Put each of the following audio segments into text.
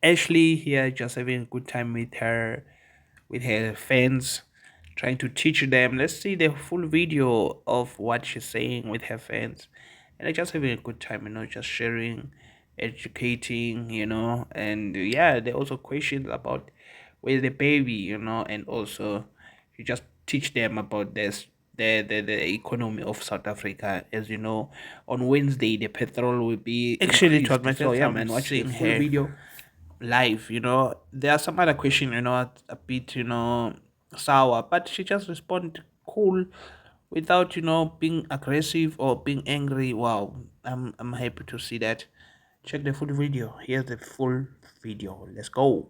Ashley here just having a good time with her fans, trying to teach them. Let's see the full video of what she's saying with her fans. And they're just having a good time, just sharing, educating, and yeah, there are also questions about where the baby, and also you just teach them about this the economy of South Africa. As you know, on Wednesday the petrol will be actually it was increased. So myself yeah, man, watching full her video live. There are some other question, a bit, sour, but she just responded cool without, being aggressive or being angry. Wow, I'm happy to see that. Check the full video. Here's the full video. Let's go.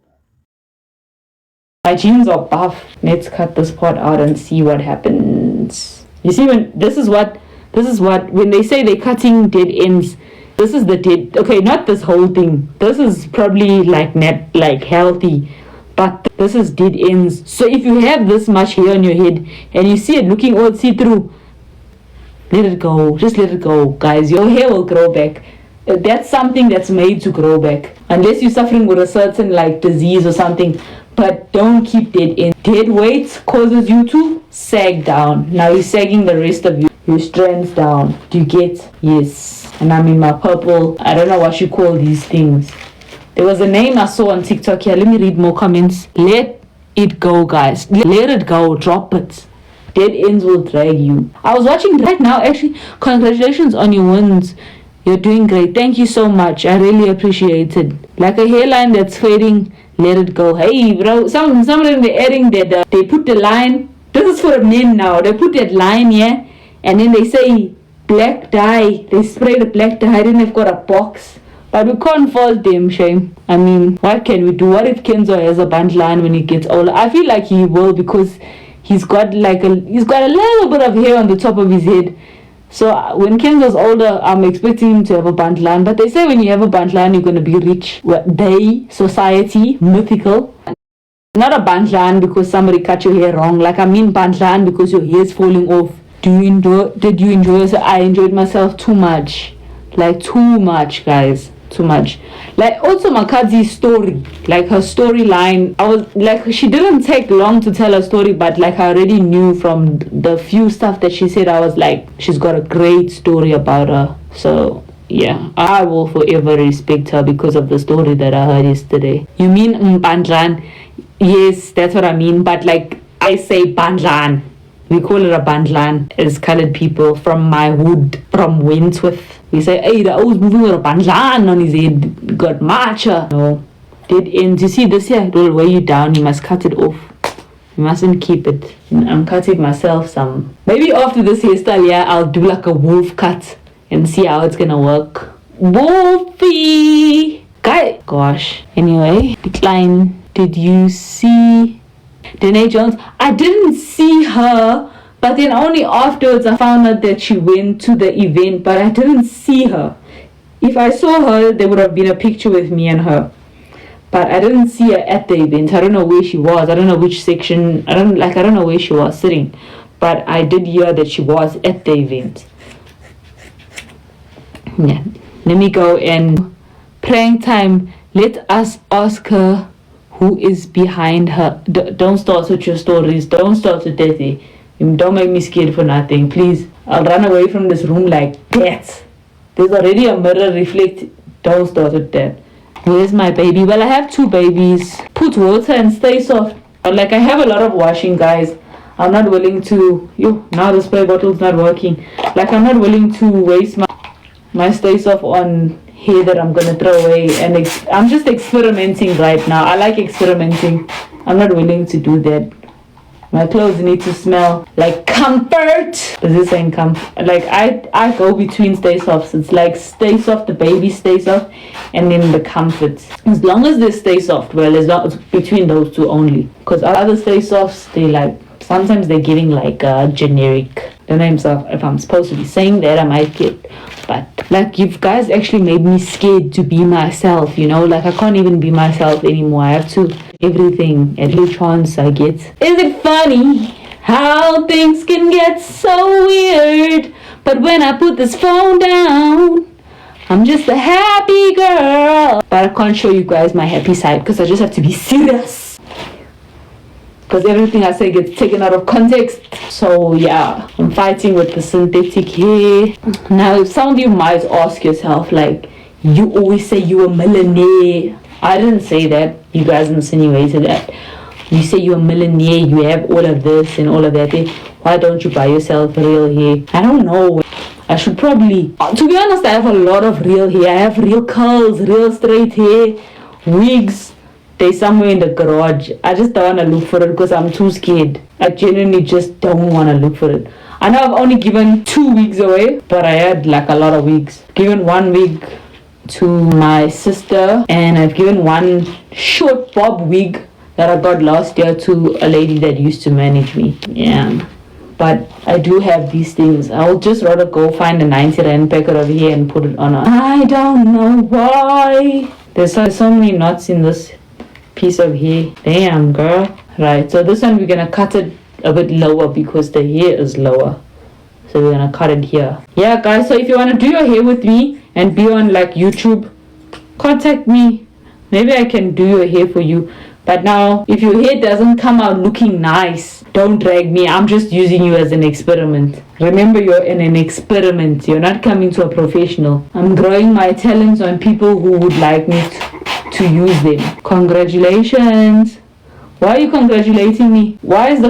My jeans are buff. Let's cut this part out and see what happens. You see, when this is what when they say they're cutting dead ends. This is the dead. Okay, not this whole thing. This is probably like net like healthy, but this is dead ends. So if you have this much hair on your head and you see it looking all see through, let it go. Just let it go, guys. Your hair will grow back. That's something that's made to grow back. Unless you're suffering with a certain like disease or something. But don't keep dead in. Dead weight causes you to sag down. Now you're sagging the rest of your strands down. Do you get? Yes. And I'm in my purple. I don't know what you call these things. There was a name I saw on TikTok here. Let me read more comments. Let it go, guys. Let it go. Drop it. Dead ends will drag you. I was watching right now. Actually, congratulations on your wins. You're doing great. Thank you so much. I really appreciate it. Like a hairline that's fading, let it go. Hey, bro. Somebody they're adding that they put the line. This is for men now. They put that line, yeah, and then they say black dye. They spray the black dye. Then they've got a box. But we can't fault them, shame. I mean, what can we do? What if Kenzo has a band line when he gets older? I feel like he will because he's got a little bit of hair on the top of his head. So when Kenzo's older, I'm expecting him to have a bandline. But they say when you have a bandline, you're going to be rich. Well, society, mythical. Not a bandline because somebody cut your hair wrong. Like I mean bandline because your hair is falling off. Did you enjoy it? I enjoyed myself too much. Like too much, guys. Too much. Like also Makazi's story, like her storyline, I was like, she didn't take long to tell her story, but like I already knew from the few stuff that she said, I was like, she's got a great story about her. So yeah, I will forever respect her because of the story that I heard yesterday. You mean Bandlan? Yes, that's what I mean, but like I say Bandlan. We call it a bandlan as colored people from my hood, from Wentworth. We say, hey, the old moving with a bandlan on his head. Got matcha. No. Dead ends. You see this here? It will weigh you down. You must cut it off. You mustn't keep it. I'm cutting myself some. Maybe after this hairstyle, yeah, I'll do like a wolf cut and see how it's gonna work. Wolfie! Guy. Gosh. Anyway, decline. Did you see Danae Jones? I didn't see her, but then only afterwards I found out that she went to the event, but I didn't see her. If I saw her, there would have been a picture with me and her, but I didn't see her at the event. I don't know where she was. I don't know which section. I don't know where she was sitting, but I did hear that she was at the event. Yeah, let me go and prank time. Let us ask her who is behind her. Don't start with your stories. Don't start with that. Don't make me scared for nothing, please. I'll run away from this room like that. There's already a mirror reflect. Don't start with that. Where's my baby? Well, I have two babies. Put water and stay soft. Like I have a lot of washing, guys. I'm not willing to. Now the spray bottle's not working. Like I'm not willing to waste my stay soft on hair that I'm gonna throw away, and I'm just experimenting right now. I like experimenting. I'm not willing to do that. My clothes need to smell like comfort. Is this saying comfort? Like I go between stay softs. It's like stay soft, the baby stay soft, and then the comforts. As long as they stay soft, well, as long as between those two only. Because other stay softs, they like sometimes they're giving like a generic. The names of, if I'm supposed to be saying that, I might get. But like you guys actually made me scared to be myself, like I can't even be myself anymore. I have to everything every chance I get. Is it funny how things can get so weird? But when I put this phone down, I'm just a happy girl. But but I can't show you guys my happy side because I just have to be serious, because everything I say gets taken out of context. So yeah, I'm fighting with the synthetic hair. Now some of you might ask yourself, like, you always say you're a millionaire. I didn't say that, you guys insinuated that. You say you're a millionaire, you have all of this and all of that. Why don't you buy yourself real hair? I don't know. I should probably, to be honest, I have a lot of real hair. I have real curls, real straight hair, wigs. They're somewhere in the garage. I just don't want to look for it because I'm too scared. I genuinely just don't want to look for it. I know I've only given 2 wigs away, but I had like a lot of wigs. Given 1 wig to my sister, and I've given 1 short bob wig that I got last year to a lady that used to manage me. Yeah. But I do have these things. I'll just rather go find a 90 rand packet of hair and put it on. I don't know why. There's so many knots in this piece of hair. Damn, girl. Right, so this one we're gonna cut it a bit lower because the hair is lower. So we're gonna cut it here. Yeah, guys, so if you wanna do your hair with me and be on like YouTube, contact me. Maybe I can do your hair for you. But now, if your hair doesn't come out looking nice, don't drag me. I'm just using you as an experiment. Remember, you're in an experiment. You're not coming to a professional. I'm growing my talents on people who would like me to use them. Congratulations. Why are you congratulating me? Why is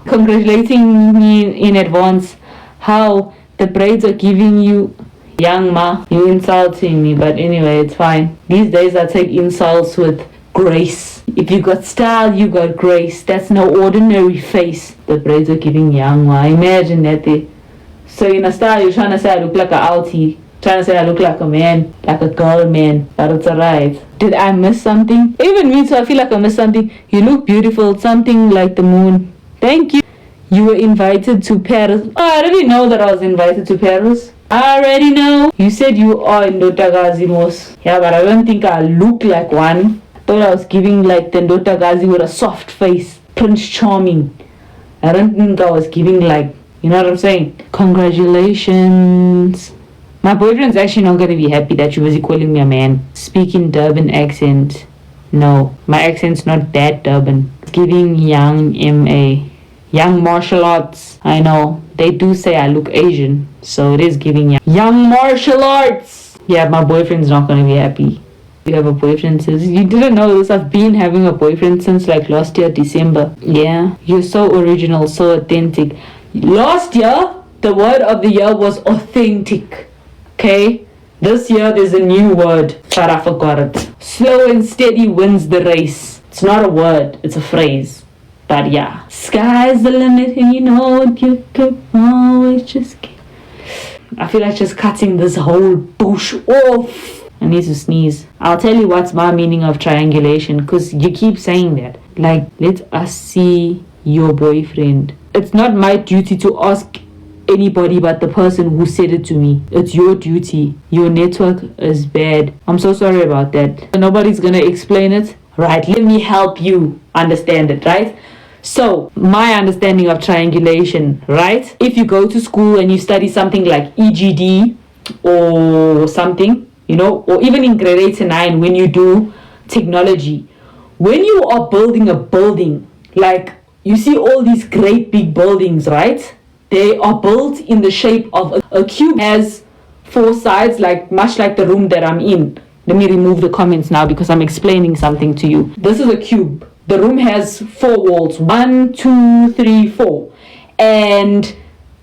congratulating me in advance? How the braids are giving you... Young ma, you insulting me, but anyway, it's fine. These days I take insults with grace. If you got style, you got grace. That's no ordinary face. The braids are giving young ma. Imagine that. So in a style, you're trying to say I look like an outie, trying to say I look like a man, like a girl man, but it's alright. Did I miss something? Even me too, I feel like I missed something. You look beautiful, something like the moon. Thank you. You were invited to Paris. Oh, I already know that I was invited to Paris. I already know. You said you are Ndotagazi Mos. Yeah, but I don't think I look like one. I thought I was giving like the Ndotagazi with a soft face. Prince Charming. I don't think I was giving like, you know what I'm saying? Congratulations. My boyfriend's actually not going to be happy that you was calling me a man. Speaking Durban accent. No, my accent's not that Durban. It's giving young MA. Young martial arts. I know. They do say I look Asian. So it is giving young martial arts. Yeah, my boyfriend's not going to be happy. You have a boyfriend since... You didn't know this. I've been having a boyfriend since like last year, December. Yeah. You're so original, so authentic. Last year, the word of the year was authentic. Okay? This year, there's a new word. But I forgot it. Slow and steady wins the race. It's not a word. It's a phrase. But yeah, sky's the limit and you know what, you could always just get... I feel like just cutting this whole bush off. I need to sneeze. I'll tell you what's my meaning of triangulation, because you keep saying that. Like, let us see your boyfriend. It's not my duty to ask anybody but the person who said it to me. It's your duty. Your network is bad. I'm so sorry about that. Nobody's gonna explain it. Right, let me help you understand it, right? So, my understanding of triangulation, right? If you go to school and you study something like EGD or something, you know, or even in grade 8 and 9 when you do technology, when you are building a building, like you see all these great big buildings, right? They are built in the shape of a cube. Has 4 sides, like much like the room that I'm in. Let me remove the comments now because I'm explaining something to you. This is a cube. The room has 4 walls. 1, 2, 3, 4. And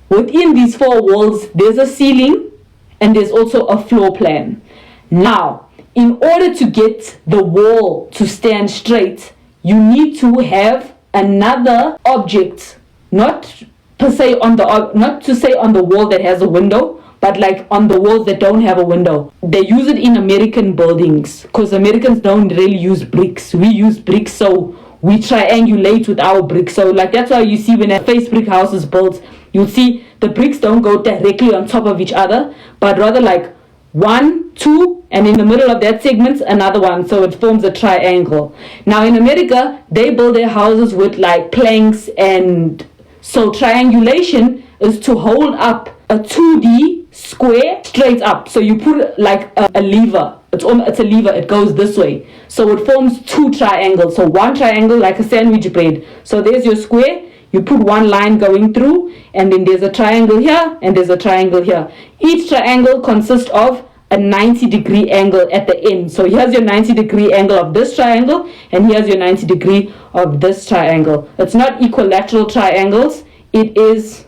within these 4 walls, there's a ceiling and there's also a floor plan. Now, in order to get the wall to stand straight, you need to have another object, not per se on the not to say on the wall that has a window, but like on the walls that don't have a window. They use it in American buildings because Americans don't really use bricks. We use bricks, so we triangulate with our bricks. So like that's why you see when a face brick house is built, you'll see the bricks don't go directly on top of each other, but rather like 1, 2, and in the middle of that segment another one, so it forms a triangle. Now in America, they build their houses with like planks, and so triangulation is to hold up a 2D square straight up. So you put like a lever It's a lever. It goes this way. So it forms two triangles. So one triangle like a sandwich bread. So there's your square. You put one line going through, and then there's a triangle here, and there's a triangle here. Each triangle consists of a 90-degree angle at the end. So here's your 90-degree angle of this triangle, and here's your 90-degree of this triangle. It's not equilateral triangles. It is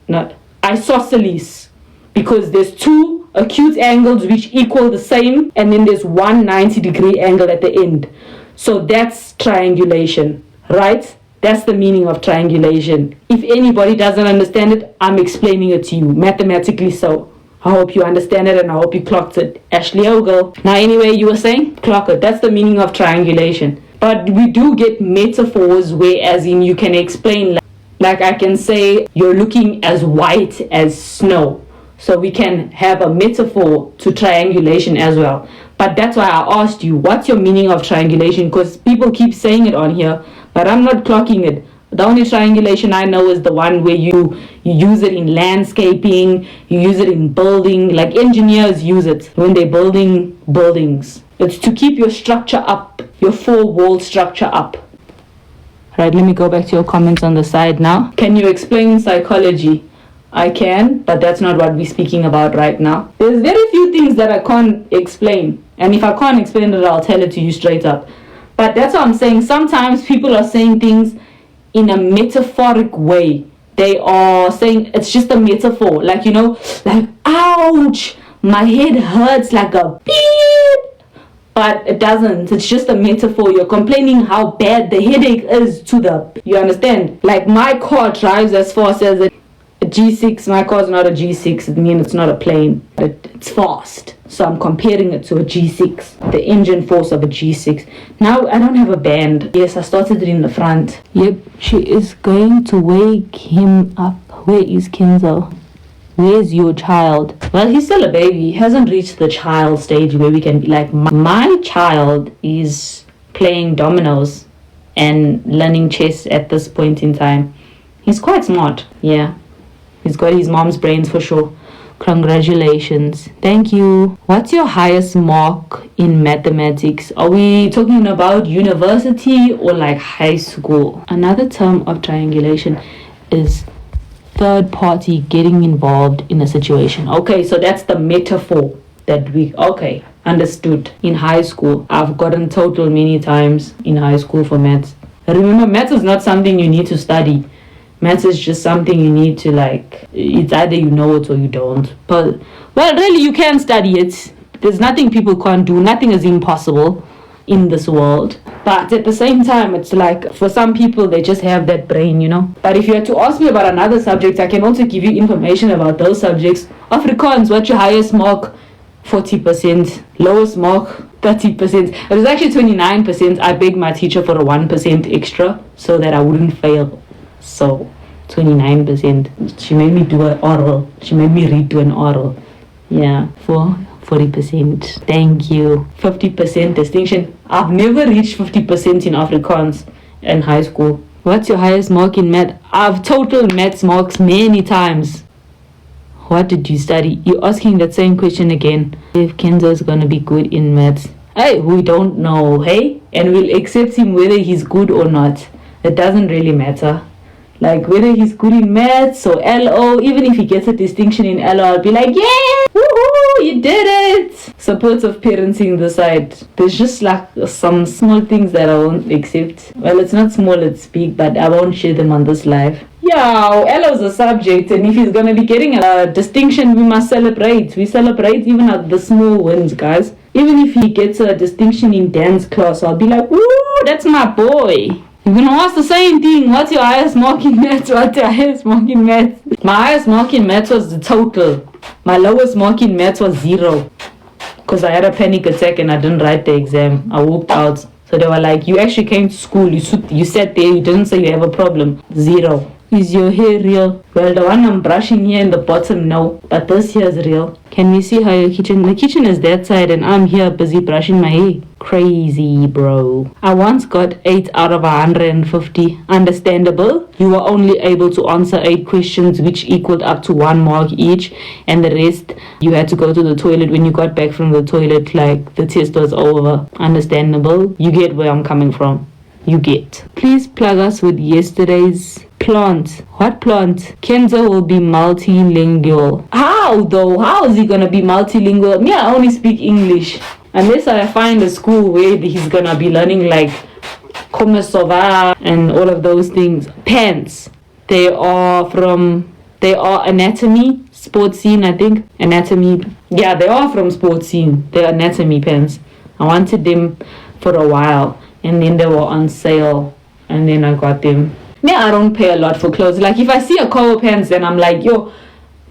not isosceles, because there's two acute angles which equal the same, and then there's one 90-degree angle at the end. So that's triangulation, right? That's the meaning of triangulation. If anybody doesn't understand it, I'm explaining it to you, mathematically so. I hope you understand it and I hope you clocked it. Ashley Ogle. Now anyway, you were saying? Clock it. That's the meaning of triangulation. But we do get metaphors where as in you can explain, like I can say, you're looking as white as snow. So we can have a metaphor to triangulation as well. But that's why I asked you, what's your meaning of triangulation? Because people keep saying it on here, but I'm not clocking it. The only triangulation I know is the one where you use it in landscaping, you use it in building, like engineers use it when they're building buildings. It's to keep your structure up, your four-wall structure up. Right, let me go back to your comments on the side now. Can you explain psychology? I can, but that's not what we're speaking about right now. There's very few things that I can't explain. And if I can't explain it, I'll tell it to you straight up. But that's what I'm saying. Sometimes people are saying things in a metaphoric way. They are saying it's just a metaphor. Like, you know, like, ouch, my head hurts like a beep. But it doesn't. It's just a metaphor. You're complaining how bad the headache is to the... You understand? Like, my car drives as fast as a G6. My car's not a G6. It means it's not a plane. It's fast. So I'm comparing it to a G6. The engine force of a G6. Now I don't have a band. Yes, I started it in the front. Yep, she is going to wake him up. Where is Kenzo? Where's your child? Well, he's still a baby. He hasn't reached the child stage where we can be like, my child is playing dominoes and learning chess at this point in time. He's quite smart. Yeah. He's got his mom's brains for sure. Congratulations. Thank you. What's your highest mark in mathematics? Are we talking about university or like high school? Another term of triangulation is third party getting involved in a situation. Okay, so that's the metaphor that we... Okay, understood. In high school, I've gotten total many times in high school for maths. Remember, maths is not something you need to study. Maths is just something you need to like, it's either you know it or you don't. But, well, really you can study it. There's nothing people can't do. Nothing is impossible in this world. But at the same time, it's like, for some people, they just have that brain, you know. But if you had to ask me about another subject, I can also give you information about those subjects. Afrikaans, what's your highest mark? 40%. Lowest mark? 30%. It was actually 29%. I begged my teacher for a 1% extra so that I wouldn't fail. So 29%. She made me do an oral. She made me read to an oral. Yeah, for 40%. Thank you. 50% distinction. I've never reached 50% in Afrikaans in high school. What's your highest mark in math? I've total maths marks many times. What did you study? You're asking that same question again. If Kenzo is gonna be good in maths. Hey, we don't know, hey? And we'll accept him whether he's good or not. It doesn't really matter. Like whether he's good in maths or LO, even if he gets a distinction in LO, I'll be like, yeah, woohoo, you did it. Supportive parenting the side. There's just like some small things that I won't accept. Well, it's not small, it's big, but I won't share them on this live. Yeah, LO is a subject, and if he's gonna be getting a distinction, we must celebrate. We celebrate even at the small wins, guys. Even if he gets a distinction in dance class, I'll be like, woo, that's my boy. You're gonna ask the same thing. What's your highest mark in maths? What's your highest mark in maths? My highest mark in maths was the total. My lowest mark in maths was 0. Because I had a panic attack and I didn't write the exam. I walked out. So they were like, you actually came to school. You sat there. You didn't say you have a problem. 0. Is your hair real? Well, the one I'm brushing here in the bottom, no. But this here is real. Can we see how your kitchen... The kitchen is that side and I'm here busy brushing my hair. Crazy, bro. I once got 8 out of 150. Understandable. You were only able to answer 8 questions which equaled up to 1 mark each. And the rest, you had to go to the toilet. When you got back from the toilet, like, the test was over. Understandable. You get where I'm coming from. You get. Please plug us with yesterday's plant. What plant? Kenzo will be multilingual. How though? How is he gonna be multilingual? Me, I only speak English. Unless I find a school where he's gonna be learning like Komesova and all of those things. Pants. They are anatomy, sports scene, I think. Anatomy. Yeah, they are from sports scene. They're anatomy pants. I wanted them for a while. And then they were on sale. And then I got them. Yeah, I don't pay a lot for clothes. Like, if I see a cover pants, then I'm like, yo.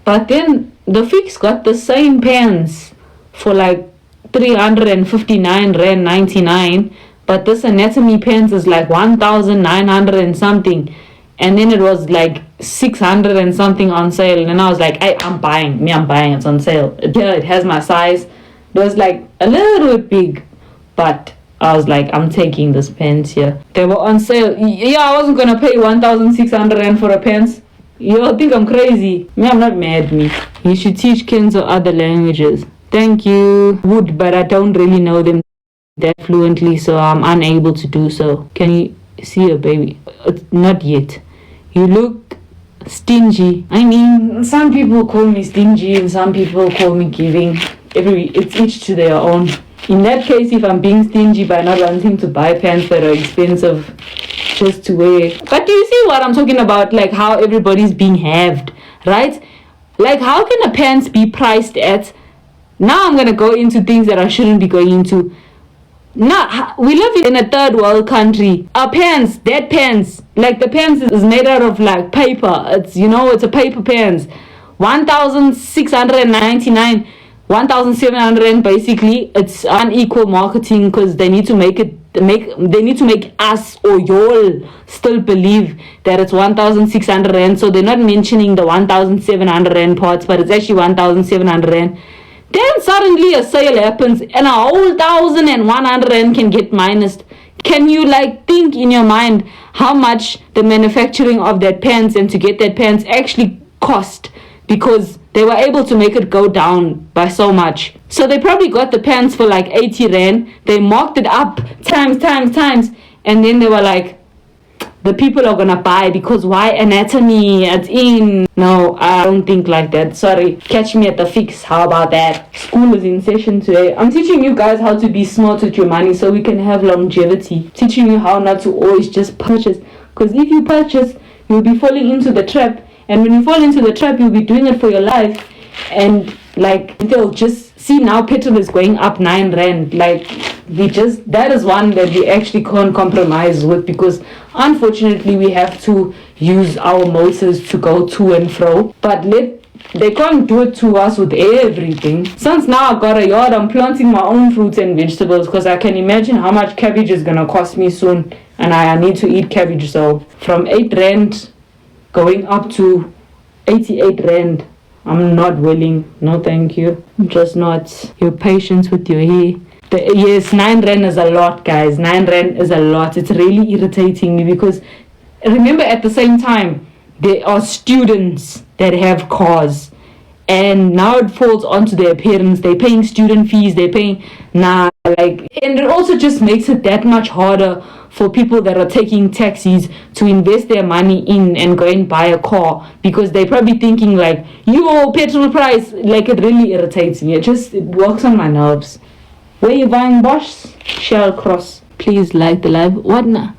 But then the Fix got the same pants for like 359 rand 99. But this anatomy pants is like 1,900 and something. And then it was like 600 and something on sale. And I was like, I'm buying. It's on sale. Yeah, it has my size. It was like a little bit big. But I was like, I'm taking this pants here. They were on sale. Yeah, I wasn't gonna pay 1,600 rand for a pants. You all think I'm crazy? Me, I'm not mad, me. You should teach Kenzo other languages. Thank you. Would, but I don't really know them that fluently, so I'm unable to do so. Can you see a baby? Not yet. You look stingy. I mean, some people call me stingy and some people call me giving. It's each to their own. In that case, if I'm being stingy by not wanting to buy pants that are expensive just to wear. But do you see what I'm talking about? Like how everybody's being halved, right? Like how can a pants be priced at? Now I'm going to go into things that I shouldn't be going into. Now, we live in a third world country. Our pants, that pants, like the pants is made out of like paper. It's, it's a paper pants. 1,699. 1,700 basically. It's unequal marketing because they need to make us or y'all still believe that it's 1,600 rand. So they're not mentioning the 1,700 rand parts, but it's actually 1,700 rand. Then suddenly a sale happens and a whole 1,100 rand can get minused. Can you like think in your mind how much the manufacturing of that pants and to get that pants actually cost? Because they were able to make it go down by so much. So they probably got the pants for like 80 rand. They marked it up times. And then they were like, the people are gonna buy because why anatomy? It's in. No, I don't think like that. Sorry. Catch me at the Fix. How about that? School is in session today. I'm teaching you guys how to be smart with your money so we can have longevity. Teaching you how not to always just purchase. Because if you purchase, you'll be falling into the trap. And when you fall into the trap, you'll be doing it for your life. And like, they'll just see now petrol is going up 9 rand. Like, that is one that we actually can't compromise with because unfortunately we have to use our motors to go to and fro. But they can't do it to us with everything. Since now I've got a yard, I'm planting my own fruits and vegetables because I can imagine how much cabbage is going to cost me soon. And I need to eat cabbage. So from 8 rand going up to 88 rand. I'm not willing. No, thank you. I'm just not. Your patience with your hair. Yes, 9 rand is a lot, guys. 9 rand is a lot. It's really irritating me because remember at the same time, there are students that have cars. And now it falls onto their parents. They're paying student fees. They're paying... and it also just makes it that much harder for people that are taking taxis to invest their money in and go and buy a car because they're probably thinking like, yo, petrol price. Like, it really irritates me. It works on my nerves. Where you buying Bosch? Shell Cross. Please like the live. What now?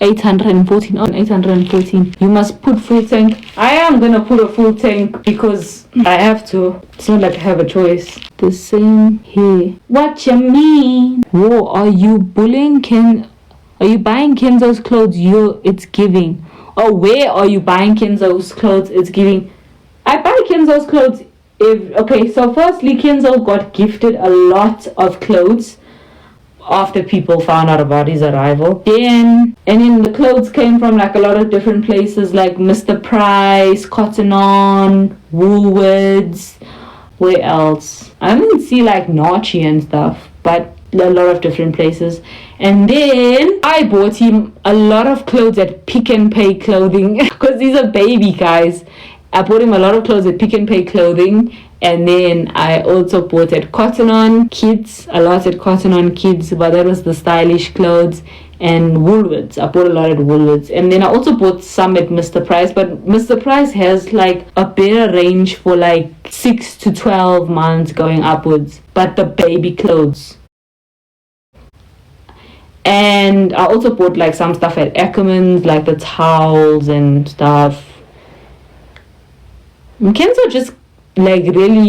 814 on 814. You must put full tank. I am gonna put a full tank because I have to. It's not like I have a choice. The same here. What you mean? Whoa, are you bullying Are you buying Kenzo's clothes? It's giving. Or where are you buying Kenzo's clothes? It's giving. I buy Kenzo's clothes so firstly Kenzo got gifted a lot of clothes after people found out about his arrival. Then the clothes came from like a lot of different places, like Mr. Price, Cotton On, Woolworths. Where else? I didn't see like Nachi and stuff, but a lot of different places. And then I bought him a lot of clothes at Pick and Pay Clothing because he's a baby, guys. I bought him a lot of clothes at Pick and Pay Clothing, and then I also bought at Cotton On Kids, a lot at Cotton On Kids, but that was the stylish clothes. And Woolworths, I bought a lot at Woolworths. And then I also bought some at Mr. Price, but Mr. Price has like a better range for like 6 to 12 months going upwards, but the baby clothes. And I also bought like some stuff at Ackerman's, like the towels and stuff. Kenzo just like really